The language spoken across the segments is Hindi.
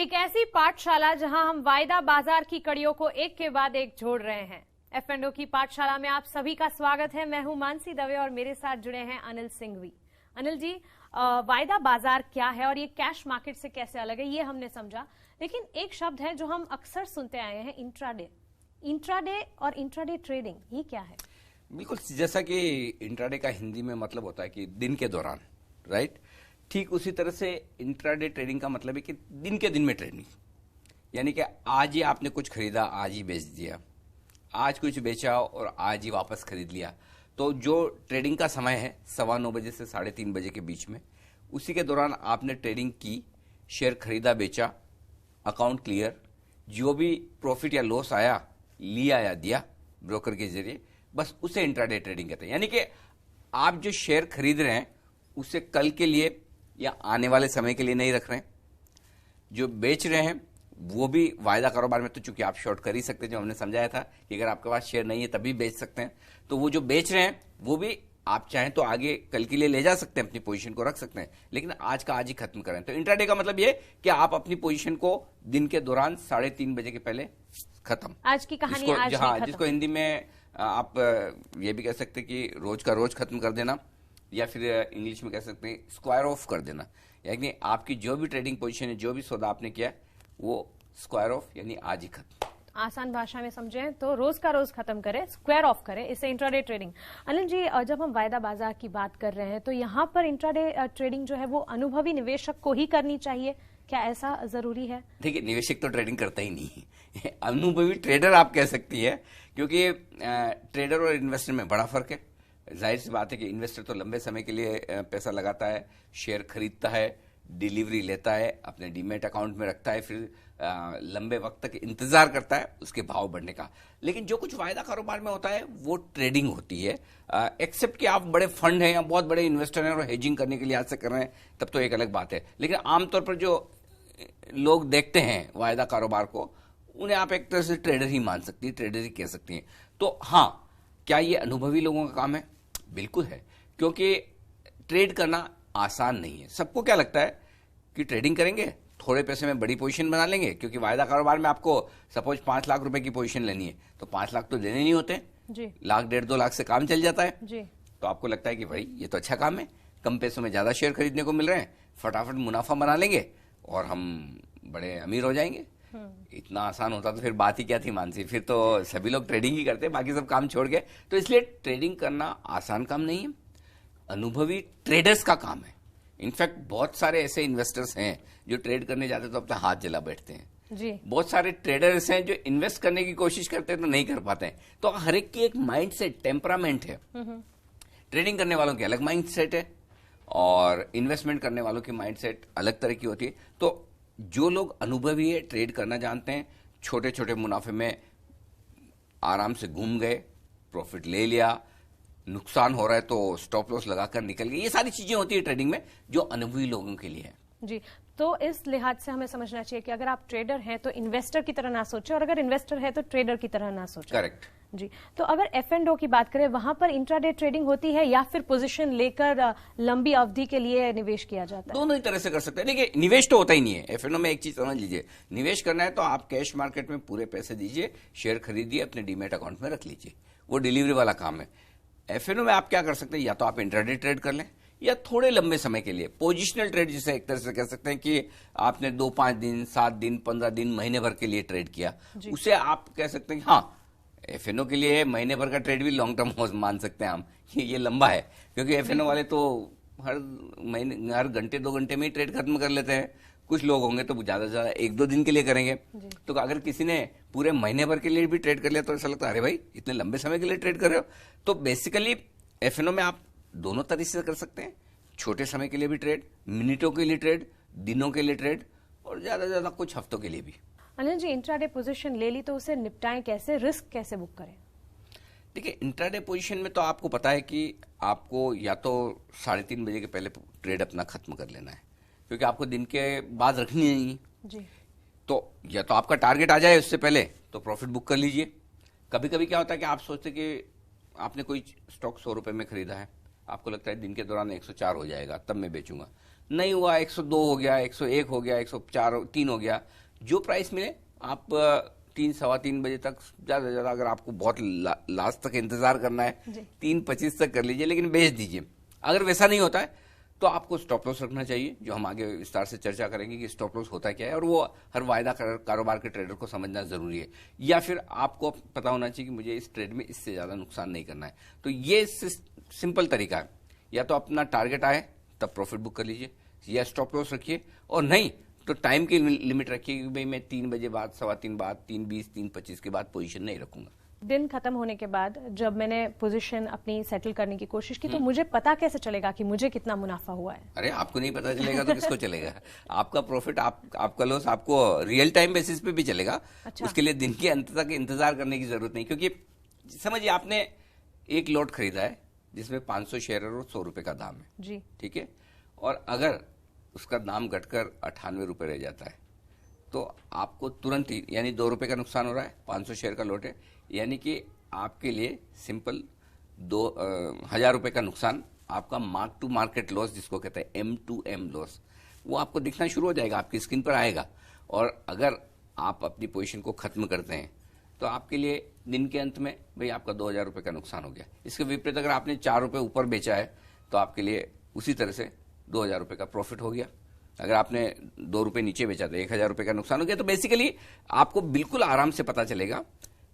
एक ऐसी पाठशाला जहां हम वायदा बाजार की कड़ियों को एक के बाद एक जोड़ रहे हैं। F&O की पाठशाला में आप सभी का स्वागत है। मैं हूं मानसी दवे और मेरे साथ जुड़े हैं अनिल सिंघवी। अनिल जी, वायदा बाजार क्या है और ये कैश मार्केट से कैसे अलग है ये हमने समझा, लेकिन एक शब्द है जो हम अक्सर सुनते आए हैं, इंट्राडे। इंट्राडे और इंट्राडे ट्रेडिंग, ये क्या है? बिल्कुल, जैसा कि इंट्राडे का हिंदी में मतलब होता है कि दिन के दौरान, राइट। ठीक उसी तरह से इंट्राडे ट्रेडिंग का मतलब है कि दिन के दिन में ट्रेडिंग, यानी कि आज ही आपने कुछ खरीदा, आज ही बेच दिया, आज कुछ बेचा और आज ही वापस खरीद लिया। तो जो ट्रेडिंग का समय है 9:15 बजे से 3:30 बजे के बीच में, उसी के दौरान आपने ट्रेडिंग की, शेयर खरीदा बेचा, अकाउंट क्लियर, जो भी प्रॉफिट या लॉस आया लिया या दिया ब्रोकर के जरिए, बस उसे इंट्राडे ट्रेडिंग कहते हैं। यानी कि आप जो शेयर खरीद रहे हैं उसे कल के लिए या आने वाले समय के लिए नहीं रख रहे हैं। जो बेच रहे हैं वो भी वायदा कारोबार में, तो चूंकि आप शॉर्ट कर ही सकते हैं, जो हमने समझाया था कि अगर आपके पास शेयर नहीं है तभी बेच सकते हैं, तो वो जो बेच रहे हैं वो भी आप चाहें तो आगे कल के लिए ले जा सकते हैं, अपनी पोजीशन को रख सकते हैं, लेकिन आज का आज ही खत्म करें। तो इंट्राडे का मतलब ये कि आप अपनी पोजीशन को दिन के दौरान 3:30 बजे के पहले खत्म। आज की कहानी आज ही खत्म। जिसको हिंदी में आप ये भी कह सकते हैं कि रोज का रोज खत्म कर देना, या फिर इंग्लिश में कह सकते हैं स्क्वायर ऑफ कर देना। यानी आपकी जो भी ट्रेडिंग पोजीशन है, जो भी सौदा आपने किया वो स्क्वायर ऑफ यानी आज ही खत्म। आसान भाषा में समझें तो रोज का रोज खत्म करें, स्क्वायर ऑफ करें, इसे इंट्राडे ट्रेडिंग। अनिल जी, जब हम वायदा बाजार की बात कर रहे हैं तो यहाँ पर इंट्राडे ट्रेडिंग जो है वो अनुभवी निवेशक को ही करनी चाहिए, क्या ऐसा जरूरी है? देखिए, निवेशक तो ट्रेडिंग करता ही नहीं है अनुभवी ट्रेडर आप कह सकती है, क्योंकि ट्रेडर और इन्वेस्टर में बड़ा फर्क है। जाहिर सी बात है कि इन्वेस्टर तो लंबे समय के लिए पैसा लगाता है, शेयर खरीदता है, डिलीवरी लेता है, अपने डीमेट अकाउंट में रखता है, फिर लंबे वक्त तक इंतजार करता है उसके भाव बढ़ने का। लेकिन जो कुछ वायदा कारोबार में होता है वो ट्रेडिंग होती है। एक्सेप्ट कि आप बड़े फंड हैं या बहुत बड़े इन्वेस्टर हैं और हेजिंग करने के लिए आज से कर रहे हैं, तब तो एक अलग बात है। लेकिन आमतौर पर जो लोग देखते हैं वायदा कारोबार को, उन्हें आप एक तरह से ट्रेडर ही मान सकती है, ट्रेडर ही कह सकती हैं। तो हाँ, क्या ये अनुभवी लोगों का काम है? बिल्कुल है, क्योंकि ट्रेड करना आसान नहीं है। सबको क्या लगता है कि ट्रेडिंग करेंगे, थोड़े पैसे में बड़ी पोजीशन बना लेंगे, क्योंकि वायदा कारोबार में आपको सपोज 5 लाख रुपए की पोजीशन लेनी है तो 5 लाख तो देने नहीं होते जी, 1 लाख 1.5-2 लाख से काम चल जाता है जी। तो आपको लगता है कि भाई ये तो अच्छा काम है, कम पैसों में ज्यादा शेयर खरीदने को मिल रहे हैं, फटाफट मुनाफा बना लेंगे और हम बड़े अमीर हो जाएंगे। इतना आसान होता तो फिर बात ही क्या थी मानसी, फिर तो सभी लोग ट्रेडिंग ही करते, बाकी सब काम छोड़ के। तो इसलिए ट्रेडिंग करना आसान काम नहीं है, अनुभवी ट्रेडर्स का काम है। इनफैक्ट बहुत सारे ऐसे इन्वेस्टर्स हैं जो ट्रेड करने जाते तो अपना हाथ जला बैठते हैं जी। बहुत सारे ट्रेडर्स हैं जो इन्वेस्ट करने की कोशिश करते हैं तो नहीं कर पाते हैं। तो हर एक की एक माइंड सेट, टेम्परामेंट है। ट्रेडिंग करने वालों की अलग माइंड सेट है और इन्वेस्टमेंट करने वालों की माइंड सेट अलग तरह की होती है। तो जो लोग अनुभवी है, ट्रेड करना जानते हैं, छोटे छोटे मुनाफे में आराम से घूम गए, प्रॉफिट ले लिया, नुकसान हो रहा है तो स्टॉप लॉस लगाकर निकल गए, ये सारी चीजें होती है ट्रेडिंग में जो अनुभवी लोगों के लिए है जी। तो इस लिहाज से हमें समझना चाहिए कि अगर आप ट्रेडर हैं तो इन्वेस्टर की तरह ना सोचें और अगर इन्वेस्टर है तो ट्रेडर की तरह ना सोचें। करेक्ट जी। तो अगर F&O की बात करें, वहां पर इंट्राडे ट्रेडिंग होती है या फिर पोजीशन लेकर लंबी अवधि के लिए निवेश किया जाता है? दोनों ही तरह से कर सकते हैं। देखिए, निवेश तो होता ही नहीं है F&O में। एक चीज समझ लीजिए, निवेश करना है तो आप कैश मार्केट में पूरे पैसे दीजिए, शेयर खरीदिए, अपने डीमेट अकाउंट में रख लीजिए, वो डिलीवरी वाला काम है। F&O में आप क्या कर सकते हैं, या तो आप इंट्राडे ट्रेड कर लें या थोड़े लंबे समय के लिए पोजिशनल ट्रेड, जिसे एक तरह से कह सकते हैं कि आपने 2-5 दिन, 7 दिन, 15 दिन, महीने भर के लिए ट्रेड किया, उसे आप कह सकते हैं कि हाँ, F&O के लिए महीने भर का ट्रेड भी लॉन्ग टर्म मान सकते हैं हम, ये लंबा है, क्योंकि F&O वाले तो हर महीने, हर घंटे 2 घंटे में ही ट्रेड खत्म कर लेते हैं। कुछ लोग होंगे तो ज्यादा से ज्यादा 1-2 दिन के लिए करेंगे। तो अगर किसी ने पूरे महीने भर के लिए भी ट्रेड कर लिया तो ऐसा लगता है अरे भाई इतने लंबे समय के लिए ट्रेड कर रहे हो। तो बेसिकली F&O में आप दोनों तरीके से कर सकते हैं, छोटे समय के लिए भी ट्रेड, मिनटों के लिए ट्रेड, दिनों के लिए ट्रेड, और ज्यादा से ज्यादा कुछ हफ्तों के लिए भी। अनिल जी, इंट्राडे पोजीशन ले ली तो उसे निपटाएं कैसे, रिस्क कैसे बुक करें? देखिए, इंट्राडे पोजीशन में तो आपको पता है कि आपको या तो 3:30 बजे के पहले ट्रेड अपना खत्म कर लेना है, क्योंकि आपको दिन के बाद रखनी नहीं जी। तो या तो आपका टारगेट आ जाए उससे पहले तो प्रॉफिट बुक कर लीजिए। कभी कभी क्या होता है कि आप सोचते कि आपने कोई स्टॉक 100 रुपए में खरीदा है, आपको लगता है दिन के दौरान 104 हो जाएगा तब मैं बेचूंगा, नहीं हुआ 102 हो गया, 101 हो गया, 104 3 हो गया, जो प्राइस मिले आप 3 सवा 3 बजे तक, ज्यादा से ज्यादा अगर आपको बहुत लास्ट तक इंतजार करना है 3:25 तक कर लीजिए, लेकिन बेच दीजिए। अगर वैसा नहीं होता है तो आपको स्टॉप लॉस रखना चाहिए, जो हम आगे विस्तार से चर्चा करेंगे कि स्टॉप लॉस होता क्या है, और वो हर वायदा कारोबार के ट्रेडर को समझना जरूरी है। या फिर आपको पता होना चाहिए कि मुझे इस ट्रेड में इससे ज्यादा नुकसान नहीं करना है। तो ये सिंपल तरीका है, या तो अपना टारगेट आए तब प्रॉफिट बुक कर लीजिए, या स्टॉप लॉस रखिए, और नहीं तो टाइम की लिमिट रखिए कि भाई मैं 3 बजे बाद, सवा 3 बाद, 3:20, 3:25 के बाद पोजीशन नहीं रखूंगा। दिन खत्म होने के बाद जब मैंने पोजीशन अपनी सेटल करने की कोशिश की तो मुझे पता कैसे चलेगा कि मुझे कितना मुनाफा हुआ है? अरे आपको नहीं पता चलेगा तो किसको चलेगा? आपका प्रॉफिट, आपका लॉस आपको रियल टाइम बेसिस पे भी चलेगा। अच्छा। उसके लिए दिन के अंत तक इंतजार करने की जरूरत नहीं, क्योंकि समझिए आपने एक लॉट खरीदा है जिसमें 500 शेयर और 100 रुपए का दाम है जी, ठीक है, और अगर उसका दाम घटकर 98 रुपए रह जाता है तो आपको तुरंत ही, यानी 2 रुपए का नुकसान हो रहा है। 500 शेयर का लॉट है, यानी कि आपके लिए सिंपल 1000 रुपए का नुकसान, आपका मार्क टू मार्केट लॉस जिसको कहते हैं M2M लॉस, वो आपको दिखना शुरू हो जाएगा, आपकी स्क्रीन पर आएगा। और अगर आप अपनी पोजीशन को खत्म करते हैं तो आपके लिए दिन के अंत में भाई आपका 2000 रुपए का नुकसान हो गया। इसके विपरीत अगर आपने 4 रुपए ऊपर बेचा है तो आपके लिए उसी तरह से 2000 रुपए का प्रॉफिट हो गया। अगर आपने 2 रुपए नीचे बेचा तो 1000 रुपए का नुकसान हो गया। तो बेसिकली आपको बिल्कुल आराम से पता चलेगा,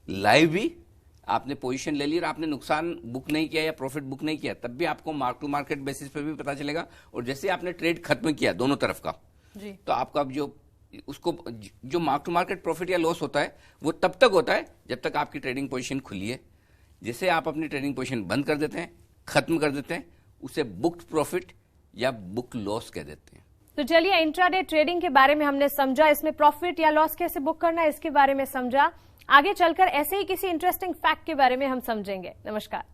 लाइव भी आपने पोजीशन ले ली और आपने नुकसान बुक नहीं किया या प्रॉफिट बुक नहीं किया, तब भी आपको मार्क टू मार्केट बेसिस पे भी पता चलेगा। और जैसे आपने ट्रेड खत्म किया दोनों तरफ का जी, तो आपका जो मार्क टू मार्केट प्रॉफिट या लॉस होता है वो तब तक होता है जब तक आपकी ट्रेडिंग पोजीशन खुली है। जैसे आप अपनी ट्रेडिंग पोजीशन बंद कर देते हैं, खत्म कर देते हैं, उसे बुक्ड प्रॉफिट या बुक लॉस कह देते हैं। तो चलिए, इंट्राडे ट्रेडिंग के बारे में हमने समझा, इसमें प्रॉफिट या लॉस कैसे बुक करना है इसके बारे में समझा। आगे चलकर ऐसे ही किसी इंटरेस्टिंग फैक्ट के बारे में हम समझेंगे। नमस्कार।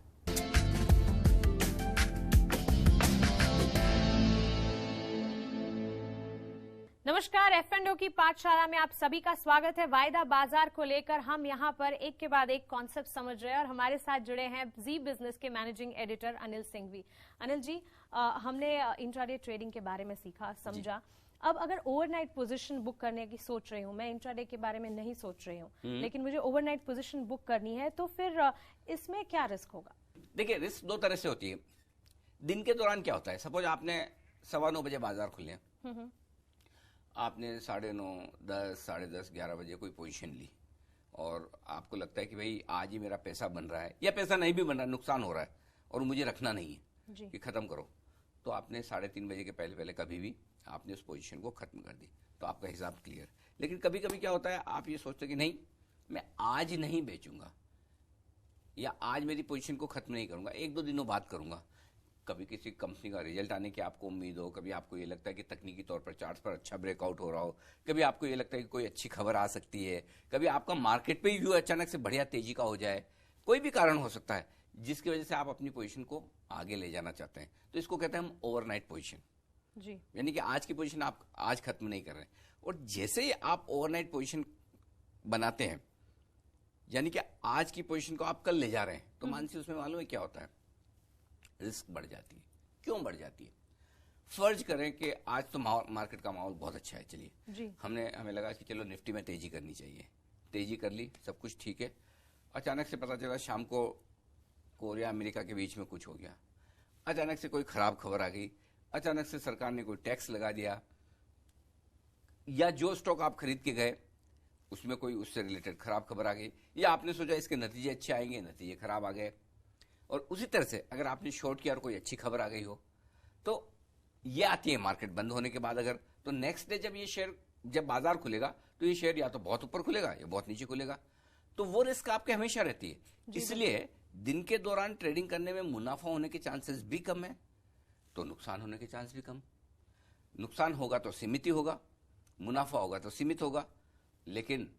नमस्कार, F&O की पाठशाला में आप सभी का स्वागत है। वायदा बाजार को लेकर हम यहाँ पर एक के बाद एक कॉन्सेप्ट समझ रहे हैं और हमारे साथ जुड़े हैं जी बिजनेस के मैनेजिंग एडिटर अनिल सिंघवी। अनिल जी, हमने इंट्राडे ट्रेडिंग के बारे में सीखा, समझा। अब अगर ओवरनाइट पोजीशन बुक करने की सोच रही हूँ, मैं इंट्राडे के बारे में नहीं सोच रही हूँ, लेकिन मुझे ओवरनाइट पोजीशन बुक करनी है, तो फिर इसमें क्या रिस्क होगा? देखिए, रिस्क 2 तरह से होती है। दिन के दौरान क्या होता है, सपोज आपने 9:15 बजे बाजार खुले, आपने 9:30, 10, 10:30, 11 बजे कोई पोजीशन ली और आपको लगता है कि भाई आज ही मेरा पैसा बन रहा है, या पैसा नहीं भी बन रहा, नुकसान हो रहा है और मुझे रखना नहीं है कि खत्म करो, तो आपने 3:30 बजे के पहले पहले कभी भी आपने उस पोजीशन को खत्म कर दी, तो आपका हिसाब क्लियर। लेकिन कभी कभी क्या होता है, आप ये सोचते कि नहीं मैं आज नहीं बेचूंगा या आज मेरी पोजीशन को खत्म नहीं करूंगा, 1-2 दिनों बाद करूंगा। कभी किसी कंपनी का रिजल्ट आने की आपको उम्मीद हो, कभी आपको ये लगता है कि तकनीकी तौर पर चार्ट्स पर अच्छा ब्रेकआउट हो रहा हो, कभी आपको ये लगता है कि कोई अच्छी खबर आ सकती है, कभी आपका मार्केट पे व्यू अचानक से बढ़िया तेजी का हो जाए, कोई भी कारण हो सकता है जिसकी वजह से आप अपनी पोजीशन को आगे ले जाना चाहते हैं। तो इसको कहते हैं हम ओवरनाइट पोजीशन जी, यानी कि आज की पोजीशन आप आज खत्म नहीं कर रहे हैं। और जैसे ही आप ओवरनाइट पोजीशन बनाते हैं, यानी कि आज की पोजीशन को आप कल ले जा रहे हैं, तो मानसी उसमें मालूम है क्या होता है, रिस्क बढ़ जाती है। क्यों बढ़ जाती है? फर्ज करें कि आज तो मार्केट का माहौल बहुत अच्छा है, चलिए हमें लगा कि चलो निफ्टी में तेजी करनी चाहिए, तेजी कर ली, सब कुछ ठीक है। अचानक से पता चला शाम को कोरिया अमेरिका के बीच में कुछ हो गया, अचानक से कोई खराब खबर आ गई, अचानक से सरकार ने कोई टैक्स लगा दिया, या जो स्टॉक आप खरीद के गए उसमें कोई उससे रिलेटेड खराब खबर आ गई, या आपने सोचा इसके नतीजे अच्छे आएंगे, नतीजे खराब आ गए। और उसी तरह से अगर आपने शॉर्ट किया और कोई अच्छी खबर आ गई हो, तो ये आती है मार्केट बंद होने के बाद। अगर तो नेक्स्ट डे जब बाजार खुलेगा तो ये शेयर या तो बहुत ऊपर खुलेगा या बहुत नीचे खुलेगा, तो वो रिस्क आपके हमेशा रहती है। इसलिए दिन के दौरान ट्रेडिंग करने में मुनाफा होने के चांसेस भी कम है, तो नुकसान होने के चांस भी कम। नुकसान होगा तो सीमित ही होगा, मुनाफा होगा तो सीमित होगा। लेकिन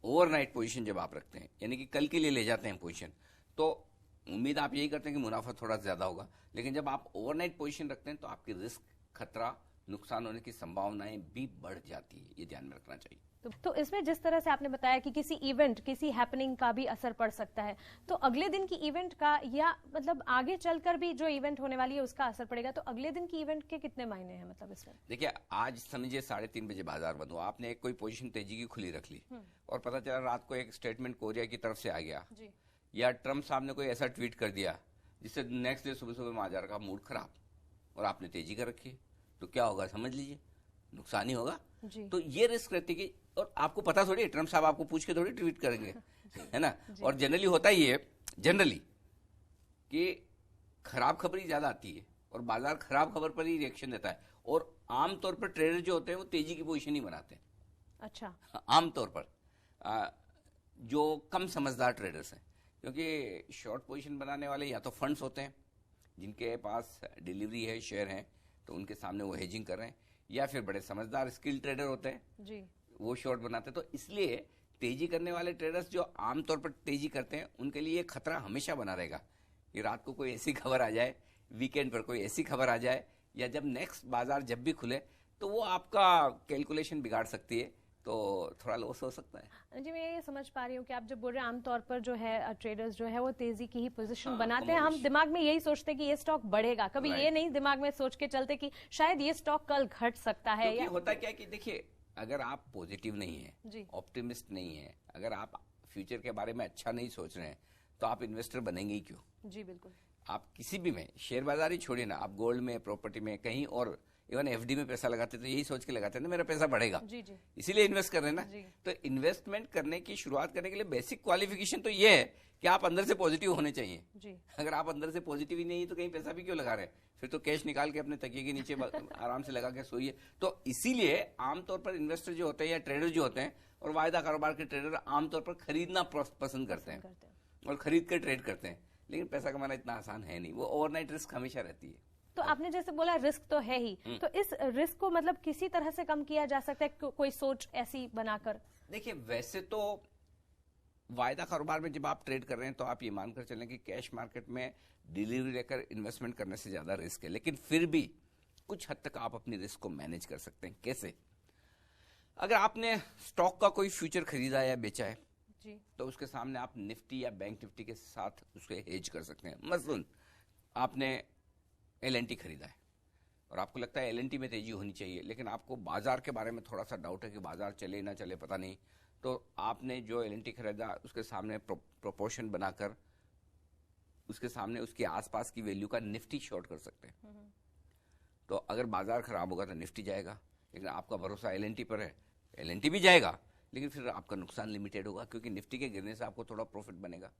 ओवरनाइट पोजीशन जब आप रखते हैं, यानी कि कल के लिए ले जाते हैं पोजीशन, तो उम्मीद आप यही करते हैं कि मुनाफा थोड़ा ज्यादा होगा। लेकिन जब आप ओवरनाइट पोजीशन रखते हैं तो आपकी रिस्क, खतरा, नुकसान होने की संभावनाएं भी बढ़ जाती है, ये ध्यान में रखना चाहिए। तो इसमें जिस तरह से आपने बताया कि किसी इवेंट, किसी हैपनिंग का भी असर पड़ सकता है, तो अगले दिन की इवेंट का या मतलब आगे चलकर भी जो इवेंट होने वाली है उसका असर पड़ेगा, तो अगले दिन की इवेंट के कितने मायने हैं मतलब इसमें? देखिए, आज समझिए 3:30 बजे बाजार बंद हुआ, आपने एक कोई पोजीशन तेजी की खुली रख ली और पता चला रात को एक स्टेटमेंट कोरिया की तरफ से आ गया जी। या ट्रम्प साहब ने कोई ऐसा ट्वीट कर दिया जिससे नेक्स्ट डे सुबह सुबह बाजार का मूड खराब और आपने तेजी कर रखी, तो क्या होगा समझ लीजिए, नुकसान ही होगा जी। तो ये रिस्क रहती है। और आपको पता थोड़ी, ट्रम्प साहब आपको पूछ के थोड़ी ट्वीट करेंगे, है ना। और जनरली होता ही है जनरली कि खराब खबर ही ज्यादा आती है और बाजार खराब खबर पर ही रिएक्शन देता है, और आमतौर पर ट्रेडर जो होते हैं वो तेजी की पोजीशन ही बनाते हैं। अच्छा। आमतौर पर जो कम समझदार ट्रेडर्स हैं, क्योंकि शॉर्ट पोजीशन बनाने वाले या तो फंड्स होते हैं जिनके पास डिलीवरी है, शेयर है, तो उनके सामने वो हेजिंग कर रहे हैं, या फिर बड़े समझदार स्किल ट्रेडर होते हैं जी, वो शॉर्ट बनाते हैं। तो इसलिए तेजी करने वाले ट्रेडर्स जो आमतौर पर तेजी करते हैं उनके लिए खतरा हमेशा बना रहेगा कि रात को कोई ऐसी खबर आ जाए, वीकेंड पर कोई ऐसी खबर आ जाए, या जब नेक्स्ट बाजार जब भी खुले तो वो आपका कैलकुलेशन बिगाड़ सकती है, तो थोड़ा लॉस हो सकता है। जी, मैं ये समझ पा रही हूँ कि आप जब बोल रहे हैं आमतौर पर जो है ट्रेडर्स जो है वो तेजी की ही पोजीशन बनाते हैं। हम दिमाग में यही सोचते हैं कि ये स्टॉक बढ़ेगा, कभी ये नहीं दिमाग में सोच के चलते कि शायद ये स्टॉक कल घट सकता है। या होता क्या है कि देखिए, अगर आप पॉजिटिव नहीं है, ऑप्टिमिस्ट नहीं है, अगर आप फ्यूचर के बारे में अच्छा नहीं सोच रहे हैं, तो आप इन्वेस्टर बनेंगे ही क्यों? जी बिल्कुल। आप किसी भी में, शेयर बाजार ही छोड़िए ना, आप गोल्ड में, प्रॉपर्टी में, कहीं और इवन एफडी में पैसा लगाते तो यही सोच के लगाते हैं ना मेरा पैसा बढ़ेगा, जी जी, इसीलिए इन्वेस्ट कर रहे हैं ना। तो इन्वेस्टमेंट करने की शुरुआत करने के लिए बेसिक क्वालिफिकेशन तो ये है कि आप अंदर से पॉजिटिव होने चाहिए जी। अगर आप अंदर से पॉजिटिव ही नहीं है तो कहीं पैसा भी क्यों लगा रहे हैं? फिर तो कैश निकाल के अपने तकिए के नीचे आराम से लगा के सोइए। तो इसीलिए आमतौर पर इन्वेस्टर जो होते हैं या ट्रेडर जो होते हैं, और वायदा कारोबार के ट्रेडर आमतौर पर खरीदना पसंद करते हैं और खरीद कर ट्रेड करते हैं, लेकिन पैसा कमाना इतना आसान है नहीं, वो ओवरनाइट रिस्क हमेशा रहती है। तो आपने जैसे बोला रिस्क तो है ही, तो इस रिस्क को मतलब किसी तरह से कम किया जा सकता है, कोई सोच ऐसी बनाकर? देखिए, वैसे तो वायदा कारोबार में जब आप ट्रेड कर रहे हैं तो आप ये मानकर चलें कि कैश मार्केट में डिलीवरी लेकर इन्वेस्टमेंट करने से ज्यादा रिस्क है, लेकिन फिर भी कुछ हद तक आप अपनी रिस्क को मैनेज कर सकते हैं। कैसे? अगर आपने स्टॉक का कोई फ्यूचर खरीदा या बेचा है जी, तो उसके सामने आप निफ्टी या बैंक निफ्टी के साथ उसके हेज कर सकते हैं। मसलन आपने एलएनटी खरीदा है और आपको लगता है एलएनटी में तेजी होनी चाहिए, लेकिन आपको बाजार के बारे में थोड़ा सा डाउट है कि बाजार चले ना चले पता नहीं, तो आपने जो एलएनटी खरीदा उसके सामने प्रोपोर्शन बनाकर उसके सामने उसके आसपास की वैल्यू का निफ्टी शॉर्ट कर सकते हैं। तो अगर बाजार खराब होगा तो निफ्टी जाएगा, लेकिन आपका भरोसा एलएनटी पर है, एलएनटी भी जाएगा, लेकिन फिर आपका नुकसान लिमिटेड होगा क्योंकि निफ्टी के गिरने से आपको थोड़ा प्रॉफिट बनेगा।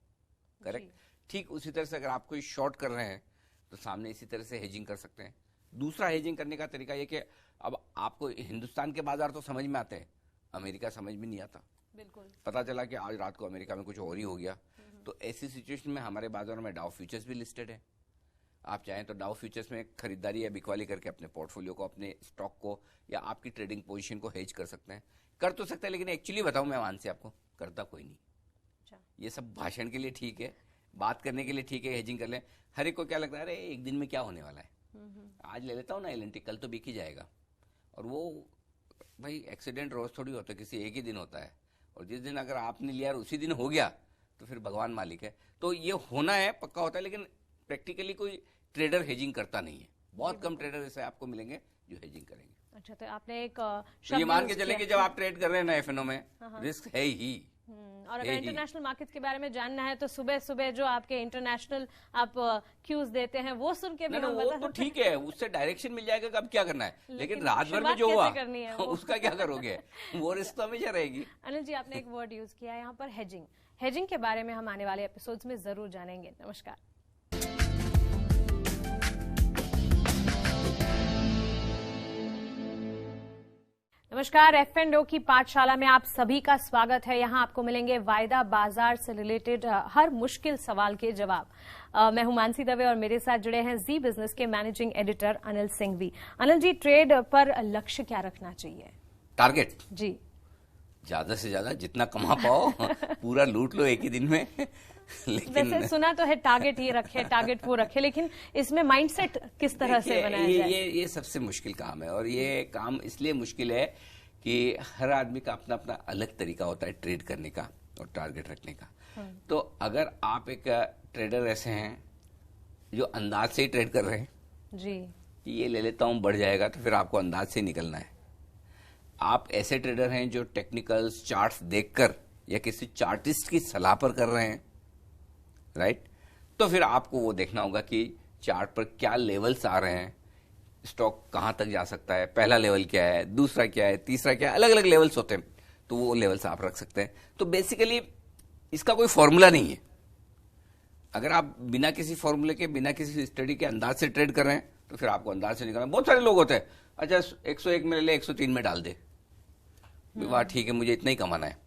करेक्ट? ठीक उसी तरह से अगर आप कोई शॉर्ट कर रहे हैं तो सामने इसी तरह से हेजिंग कर सकते हैं। दूसरा हेजिंग करने का तरीका ये कि अब आपको हिंदुस्तान के बाजार तो समझ में आते हैं, अमेरिका समझ में नहीं आता। बिल्कुल। पता चला कि आज रात को अमेरिका में कुछ और ही हो गया, तो ऐसी सिचुएशन में हमारे बाजारों में डाउ फ्यूचर्स भी लिस्टेड है। आप चाहें तो डाउ फ्यूचर्स में खरीदारी या बिकवाली करके अपने पोर्टफोलियो को, अपने स्टॉक को या आपकी ट्रेडिंग पोजीशन को हेज कर सकते हैं। कर तो सकते हैं, लेकिन एक्चुअली बताऊं मैं मान से आपको, करता कोई नहीं। अच्छा। ये सब भाषण के लिए ठीक है, बात करने के लिए ठीक है, हेजिंग कर लें। हर एक को क्या लगता है, अरे एक दिन में क्या होने वाला है, आज ले लेता हूँ ना एलएनटी, कल तो बिक ही जाएगा। और वो भाई एक्सीडेंट रोज थोड़ी होता है, किसी एक ही दिन होता है, और जिस दिन अगर आपने लिया और उसी दिन हो गया तो फिर भगवान मालिक है। तो ये होना है, पक्का होता है, लेकिन प्रैक्टिकली कोई ट्रेडर हेजिंग करता नहीं है। बहुत कम ट्रेडर ऐसे आपको मिलेंगे जो हेजिंग करेंगे। अच्छा, तो आपने एक ये मान के चले कि जब आप ट्रेड कर रहे हैं ना एफएनओ में, रिस्क है ही। और अगर इंटरनेशनल मार्केट्स के बारे में जानना है तो सुबह सुबह जो आपके इंटरनेशनल आप क्यूज देते हैं वो सुन के भी हम बता तो ठीक है, उससे डायरेक्शन मिल जाएगा कब क्या करना है, लेकिन रात भर में जो हुआ उसका क्या करोगे, वो रिस्क तो हमेशा रहेगी। अनिल जी, आपने एक वर्ड यूज किया है यहाँ पर, हेजिंग। हेजिंग के बारे में हम आने वाले एपिसोड्स में जरूर जानेंगे। नमस्कार। नमस्कार, एफ&ओ की पाठशाला में आप सभी का स्वागत है। यहाँ आपको मिलेंगे वायदा बाजार से रिलेटेड हर मुश्किल सवाल के जवाब। मैं हूं मानसी दवे और मेरे साथ जुड़े हैं जी बिजनेस के managing editor Anil Singhvi. Anil ji, trade पर लक्ष्य क्या रखना चाहिए? टारगेट जी, ज्यादा से ज्यादा जितना कमा पाओ पूरा लूट लो एक ही दिन में। लेकिन वैसे सुना तो है टारगेट ये रखे, टारगेट वो रखे, लेकिन इसमें माइंडसेट किस तरह से बनाया जाए? ये सबसे मुश्किल काम है, और ये काम इसलिए मुश्किल है कि हर आदमी का अपना अपना अलग तरीका होता है ट्रेड करने का और टारगेट रखने का। तो अगर आप एक ट्रेडर ऐसे हैं जो अंदाज से ही ट्रेड कर रहे हैं जी, कि ये ले लेता हूं बढ़ जाएगा, तो फिर आपको अंदाज से निकलना है। आप ऐसे ट्रेडर हैं जो टेक्निकल्स चार्ट्स देखकर या किसी चार्टिस्ट की सलाह पर कर रहे हैं, राइट, तो फिर आपको वो देखना होगा कि चार्ट पर क्या लेवल्स आ रहे हैं, स्टॉक कहां तक जा सकता है, पहला लेवल क्या है, दूसरा क्या है, तीसरा क्या है, अलग अलग लेवल्स होते हैं, तो वो लेवल्स आप रख सकते हैं। तो बेसिकली इसका कोई फॉर्मूला नहीं है। अगर आप बिना किसी फॉर्मूले के, बिना किसी स्टडी के अंदाज से ट्रेड कर रहे हैं तो फिर आपको अंदाज से निकलना। बहुत सारे लोग होते हैं, अच्छा 101 में ले ले, 103 में डाल दे, वाह ठीक है मुझे इतना ही कमाना है।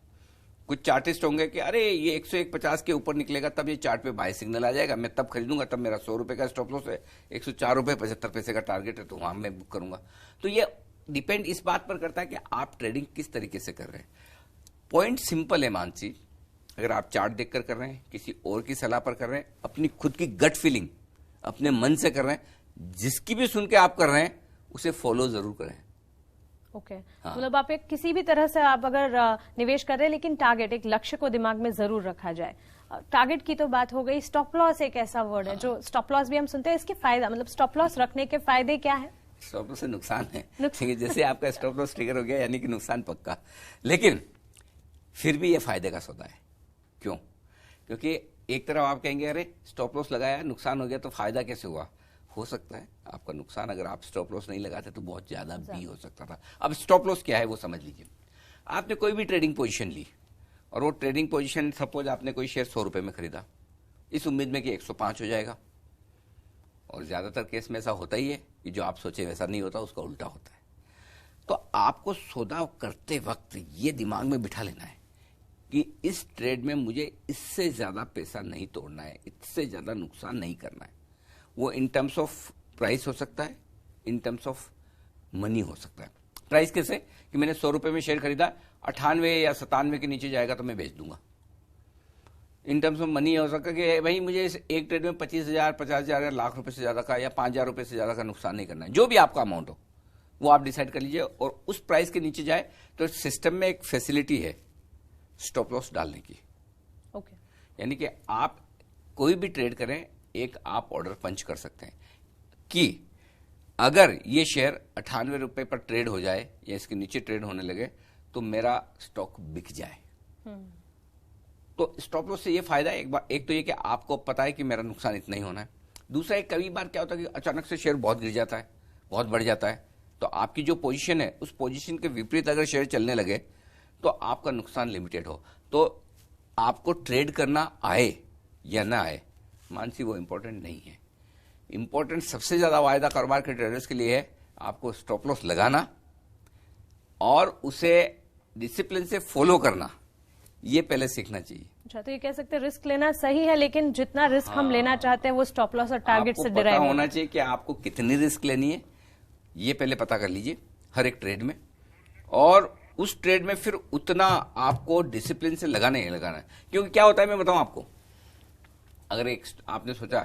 कुछ चार्टिस्ट होंगे कि अरे ये 101.50 के ऊपर निकलेगा तब ये चार्ट पे बाय सिग्नल आ जाएगा, मैं तब खरीदूंगा, तब मेरा 100 रुपए का स्टॉप लॉस है, 104 रुपए 75 पैसे का टारगेट है, तो वहां मैं बुक करूंगा। तो ये डिपेंड इस बात पर करता है कि आप ट्रेडिंग किस तरीके से कर रहे हैं। पॉइंट सिंपल है मानसी, अगर आप चार्ट देखकर कर रहे हैं, किसी और की सलाह पर कर रहे हैं, अपनी खुद की गट फीलिंग अपने मन से कर रहे हैं, जिसकी भी सुन के आप कर रहे हैं उसे फॉलो जरूर करें। ओके, मतलब आप एक किसी भी तरह से आप अगर निवेश कर रहे हैं, लेकिन टारगेट, एक लक्ष्य को दिमाग में जरूर रखा जाए। टारगेट की तो बात हो गई। स्टॉप लॉस एक ऐसा वर्ड है जो स्टॉप लॉस भी हम सुनते हैं, इसके फायदा, मतलब स्टॉप लॉस रखने के फायदे क्या है? स्टॉप लॉस से नुकसान है, जैसे आपका स्टॉप लॉस ट्रिगर हो गया यानी कि नुकसान पक्का, लेकिन फिर भी ये फायदे का सौदा है। क्यों? क्योंकि एक तरफ आप कहेंगे अरे स्टॉप लॉस लगाया, नुकसान हो गया, तो फायदा कैसे हुआ? हो सकता है आपका नुकसान अगर आप स्टॉप लॉस नहीं लगाते तो बहुत ज्यादा भी हो सकता था। अब स्टॉप लॉस क्या है वो समझ लीजिए। आपने कोई भी ट्रेडिंग पोजीशन ली और वो ट्रेडिंग पोजीशन, सपोज आपने कोई शेयर 100 रुपए में खरीदा इस उम्मीद में कि 105 हो जाएगा, और ज्यादातर केस में ऐसा होता ही है कि जो आप सोचे वैसा नहीं होता, उसका उल्टा होता है। तो आपको सौदा करते वक्त ये दिमाग में बिठा लेना है कि इस ट्रेड में मुझे इससे ज्यादा पैसा नहीं तोड़ना है, इससे ज्यादा नुकसान नहीं करना है। वो इन टर्म्स ऑफ प्राइस हो सकता है, इन टर्म्स ऑफ मनी हो सकता है। प्राइस कैसे? कि मैंने 100 रुपए में शेयर खरीदा, 98 या 97 के नीचे जाएगा तो मैं बेच दूंगा। इन टर्म्स ऑफ मनी हो सकता है कि भाई मुझे इस एक ट्रेड में 25,000, 50,000 या लाख रुपए से ज्यादा का या 5,000 रुपए से ज्यादा का नुकसान नहीं करना है। जो भी आपका अमाउंट हो वो आप डिसाइड कर लीजिए, और उस प्राइस के नीचे जाए तो सिस्टम में एक फैसिलिटी है स्टॉप लॉस डालने की। ओके, यानी कि आप कोई भी ट्रेड करें, एक आप ऑर्डर पंच कर सकते हैं कि अगर ये शेयर 98 रुपए पर ट्रेड हो जाए या इसके नीचे ट्रेड होने लगे तो मेरा स्टॉक बिक जाए। तो स्टॉप लॉस से ये फायदा है, एक तो ये कि आपको पता है कि मेरा नुकसान इतना ही होना है। दूसरा, एक कई बार क्या होता है कि अचानक से शेयर बहुत गिर जाता है, बहुत बढ़ जाता है, तो आपकी जो पोजीशन है उस पोजीशन के विपरीत अगर शेयर चलने लगे तो आपका नुकसान लिमिटेड हो। तो आपको ट्रेड करना आए या ना आए मानसी, वो इंपॉर्टेंट नहीं है। इंपॉर्टेंट सबसे ज्यादा वायदा कारोबार के ट्रेडर्स के लिए है आपको स्टॉप लॉस लगाना और उसे डिसिप्लिन से फॉलो करना, ये पहले सीखना चाहिए। अच्छा, तो ये कह सकते हैं रिस्क लेना सही है, लेकिन जितना रिस्क हम लेना चाहते हैं वो स्टॉप लॉस और टारगेट से डिराइव होना चाहिए कि आपको कितनी रिस्क लेनी है, ये पहले पता कर लीजिए हर एक ट्रेड में, और उस ट्रेड में फिर उतना आपको डिसिप्लिन से लगाना ही लगाना है। क्योंकि क्या होता है मैं बताऊं आपको, अगर एक आपने सोचा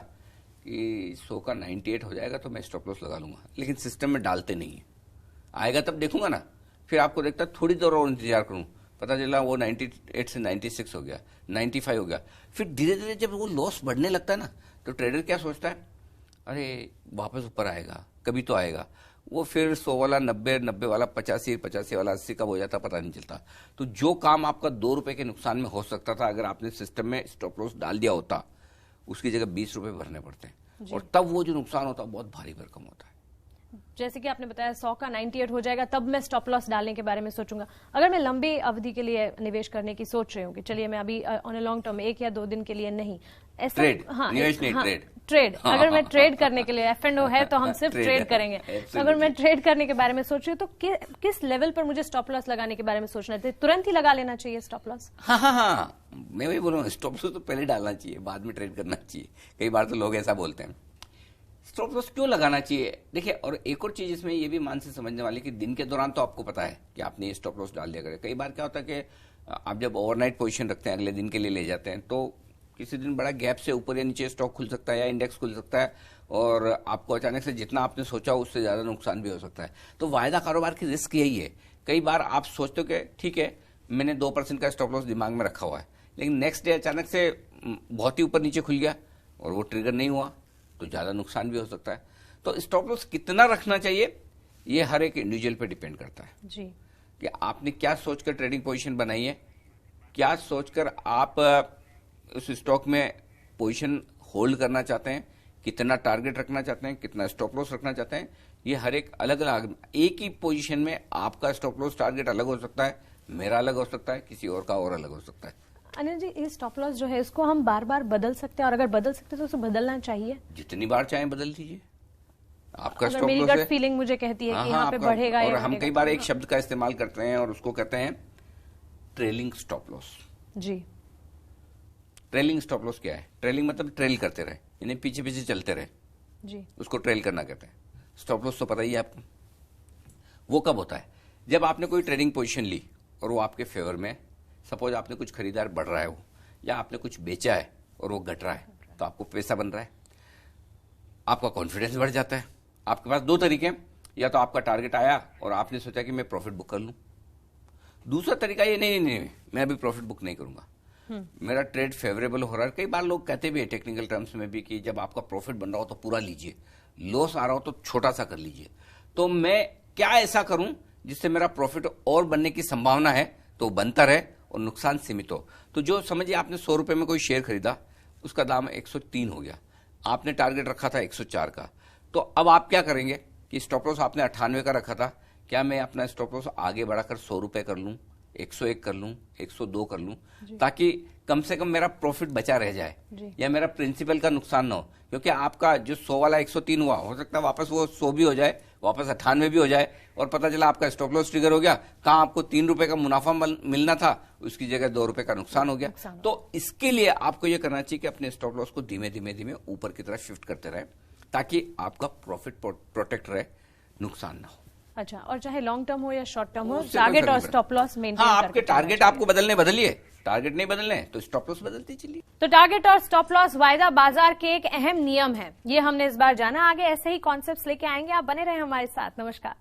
कि 100 का 98 हो जाएगा तो मैं स्टॉप लॉस लगा लूंगा, लेकिन सिस्टम में डालते नहीं है, आएगा तब देखूंगा ना, फिर आपको देखता थोड़ी देर और इंतजार करूं, पता चला वो 98 से 96 हो गया, 95 हो गया, फिर धीरे धीरे जब वो लॉस बढ़ने लगता है ना तो ट्रेडर क्या सोचता है, अरे वापस ऊपर आएगा, कभी तो आएगा। वो फिर 100 वाला 90, 90 वाला 85, 85 वाला 80 कब हो जाता पता नहीं चलता। तो जो काम आपका 2 रुपए के नुकसान में हो सकता था, अगर आपने सिस्टम में स्टॉप लॉस डाल दिया होता, उसकी जगह 20 रुपए भरने पड़ते हैं, और तब वो जो नुकसान होता है बहुत भारी भरकम होता है। जैसे कि आपने बताया 100 का 98 हो जाएगा तब मैं स्टॉप लॉस डालने के बारे में सोचूंगा। अगर मैं लंबी अवधि के लिए निवेश करने की सोच रही हूँ कि चलिए मैं अभी ऑन ए लॉन्ग टर्म 1 या 2 दिन के लिए नहीं, ऐसा ट्रेड, हाँ, निवेश नहीं, ट्रेड अगर मैं ट्रेड करने के लिए, F&O है तो हम सिर्फ ट्रेड करेंगे, अगर मैं ट्रेड करने के बारे में सोच रही हूँ तो किस लेवल पर मुझे स्टॉप लॉस लगाने के बारे में सोचना चाहिए? तुरंत ही लगा लेना चाहिए स्टॉप लॉस? हाँ, मैं वही बोलूँ, स्टॉप लॉस तो पहले डालना चाहिए, बाद में ट्रेड करना चाहिए। कई बार तो लोग ऐसा बोलते हैं। स्टॉप लॉस क्यों लगाना चाहिए? देखिए, और एक और चीज इसमें ये भी मान से समझने वाली कि दिन के दौरान तो आपको पता है कि आपने ये स्टॉप लॉस डाल दिया करें। कई बार क्या होता है कि आप जब ओवरनाइट पोजीशन रखते हैं, अगले दिन के लिए ले जाते हैं, तो किसी दिन बड़ा गैप से ऊपर या नीचे स्टॉक खुल सकता है या इंडेक्स खुल सकता है, और आपको अचानक से जितना आपने सोचा उससे ज्यादा नुकसान भी हो सकता है। तो वायदा कारोबार की रिस्क यही है कई बार आप सोचते हो कि ठीक है मैंने 2% का स्टॉप लॉस दिमाग में रखा हुआ है, लेकिन नेक्स्ट डे अचानक से बहुत ही ऊपर नीचे खुल गया और वो ट्रिगर नहीं हुआ तो ज्यादा नुकसान भी हो सकता है। तो स्टॉप लॉस कितना रखना चाहिए ये हर एक इंडिविजुअल पे डिपेंड करता है जी, कि आपने क्या सोचकर ट्रेडिंग पोजीशन बनाई है, क्या सोचकर आप उस स्टॉक में पोजीशन होल्ड करना चाहते हैं, कितना टारगेट रखना चाहते हैं, कितना स्टॉप लॉस रखना चाहते हैं। ये हर एक अलग अलग, एक ही पोजीशन में आपका स्टॉप लॉस टारगेट अलग हो सकता है, मेरा अलग हो सकता है, किसी और का और अलग हो सकता है। अनिल जी, ये स्टॉप लॉस जो है इसको हम बार बार बदल सकते हैं, और अगर बदल सकते हैं तो उसे बदलना चाहिए। जितनी बार चाहें बदल दीजिए। आपका अगर स्टॉप मेरी लॉस गट है, फीलिंग मुझे कहती है हाँ, कि हाँ, यहाँ पे आपका- बढ़ेगा और या हम कई बार एक शब्द का इस्तेमाल करते हैं और उसको कहते हैं ट्रेलिंग स्टॉप लॉस। जी, ट्रेलिंग स्टॉप लॉस क्या है? ट्रेलिंग मतलब ट्रेल करते रहे, यानी पीछे पीछे चलते रहे, जी, उसको ट्रेल करना कहते हैं। स्टॉप लॉस तो पता ही है आपको। वो कब होता है? जब आपने कोई ट्रेडिंग पोजीशन ली और वो आपके फेवर में, सपोज आपने कुछ खरीदार बढ़ रहा है वो, या आपने कुछ बेचा है और वो घट रहा है, तो आपको पैसा बन रहा है, आपका कॉन्फिडेंस बढ़ जाता है। आपके पास दो तरीके हैं, या तो आपका टारगेट आया और आपने सोचा कि मैं प्रॉफिट बुक कर लूं। दूसरा तरीका ये नहीं, मैं अभी प्रॉफिट बुक नहीं करूंगा, मेरा ट्रेड फेवरेबल हो रहा है। कई बार लोग कहते भी है टेक्निकल टर्म्स में भी कि जब आपका प्रॉफिट बन रहा हो तो पूरा लीजिए, लॉस आ रहा हो तो छोटा सा कर लीजिए। तो मैं क्या ऐसा करूं जिससे मेरा प्रॉफिट और बनने की संभावना है तो बनता रहे और नुकसान सीमित हो। तो जो समझिए आपने 100 रुपए में कोई शेयर खरीदा, उसका दाम 103 हो गया, आपने टारगेट रखा था 104 का, तो अब आप क्या करेंगे कि स्टॉप लॉस आपने 98 का रखा था, क्या मैं अपना स्टॉप लॉस आगे बढ़ाकर 100 रुपए कर लूं, 101 कर लूं, 102 कर लूं, ताकि कम से कम मेरा प्रॉफिट बचा रह जाए या मेरा प्रिंसिपल का नुकसान ना हो। क्योंकि आपका जो 100 वाला 103 हुआ, हो सकता है वापस वो 100 भी हो जाए, वापस 98 भी हो जाए, और पता चला आपका स्टॉप लॉस ट्रिगर हो गया, कहां आपको 3 रुपए का मुनाफा मिलना था, उसकी जगह 2 रुपए का नुकसान हो गया। तो इसके लिए आपको यह करना चाहिए कि अपने स्टॉप लॉस को धीमे धीमे ऊपर की तरफ शिफ्ट करते रहे, ताकि आपका प्रॉफिट प्रोटेक्ट रहे, नुकसान ना हो। अच्छा, और चाहे लॉन्ग टर्म हो या शॉर्ट टर्म हो, उससे टारगेट कोई और फर्क स्टॉप लॉस मेंटेन हाँ, करके आपके टारगेट चलना आपको बदलने बदलिए, टारगेट नहीं बदलने तो स्टॉप लॉस बदलती चलिए। तो टारगेट और स्टॉप लॉस वायदा बाजार के एक अहम नियम है, ये हमने इस बार जाना। आगे ऐसे ही कॉन्सेप्ट्स लेके आएंगे, आप बने रहे हमारे साथ। नमस्कार।